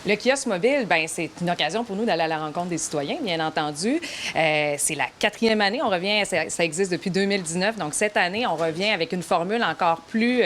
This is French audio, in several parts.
Le kiosque mobile, ben c'est une occasion pour nous d'aller à la rencontre des citoyens, bien entendu. C'est la 4e année, on revient, ça existe depuis 2019, donc cette année, on revient avec une formule encore plus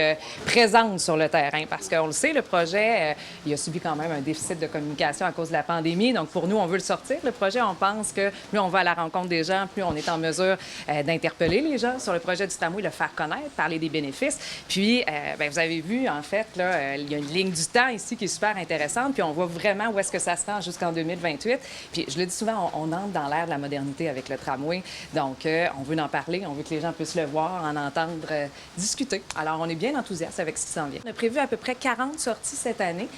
présente sur le terrain, parce qu'on le sait, le projet, il a subi quand même un déficit de communication à cause de la pandémie, donc pour nous, on veut le sortir, le projet, on pense que plus on va à la rencontre des gens, plus on est en mesure d'interpeller les gens sur le projet du tramway, le faire connaître, parler des bénéfices. Puis, ben, vous avez vu, en fait, là, il y a une ligne du temps ici qui est super intéressante, puis on voit vraiment où est-ce que ça se rend jusqu'en 2028. Puis je le dis souvent, on entre dans l'ère de la modernité avec le tramway. Donc, on veut en parler, on veut que les gens puissent le voir, en entendre, discuter. Alors, on est bien enthousiaste avec ce qui s'en vient. On a prévu à peu près 40 sorties cette année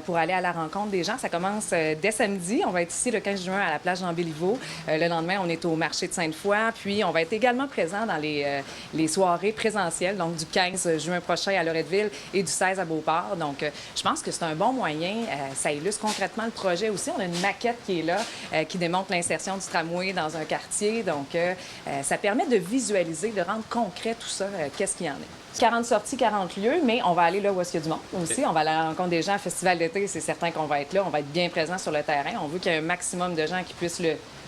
pour aller à la rencontre des gens. Ça commence dès samedi. On va être ici le 15 juin à la plage Jean-Béliveau. Le lendemain, on est au marché de Sainte-Foy. Puis, on va être également présent dans les soirées présentielles, donc du 15 juin prochain à Loretteville et du 16 à Beauport. Donc, je pense que c'est un bon moyen. Ça illustre concrètement le projet aussi. On a une maquette qui est là, qui démontre l'insertion du tramway dans un quartier. Donc, ça permet de visualiser, de rendre concret tout ça, qu'est-ce qu'il y en est. 40 sorties, 40 lieux, mais on va aller là où est-ce qu'il y a du monde aussi. On va aller à la rencontre des gens. Festival d'été, c'est certain qu'on va être là. On va être bien présent sur le terrain. On veut qu'il y ait un maximum de gens qui puissent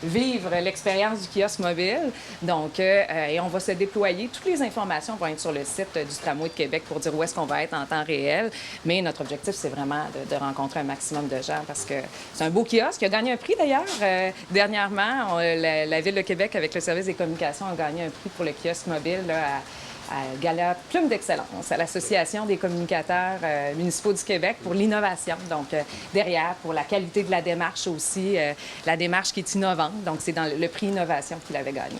vivre l'expérience du kiosque mobile. Donc, et on va se déployer. Toutes les informations vont être sur le site du Tramway de Québec pour dire où est-ce qu'on va être en temps réel. Mais notre objectif, c'est vraiment de rencontrer un maximum de gens parce que c'est un beau kiosque. Il a gagné un prix d'ailleurs. Dernièrement, la Ville de Québec, avec le service des communications, a gagné un prix pour le kiosque mobile là, à Gala Plume d'Excellence, à l'Association des communicateurs municipaux du Québec pour l'innovation. Donc, derrière, pour la qualité de la démarche aussi, la démarche qui est innovante. Donc, c'est dans le prix Innovation qu'il avait gagné.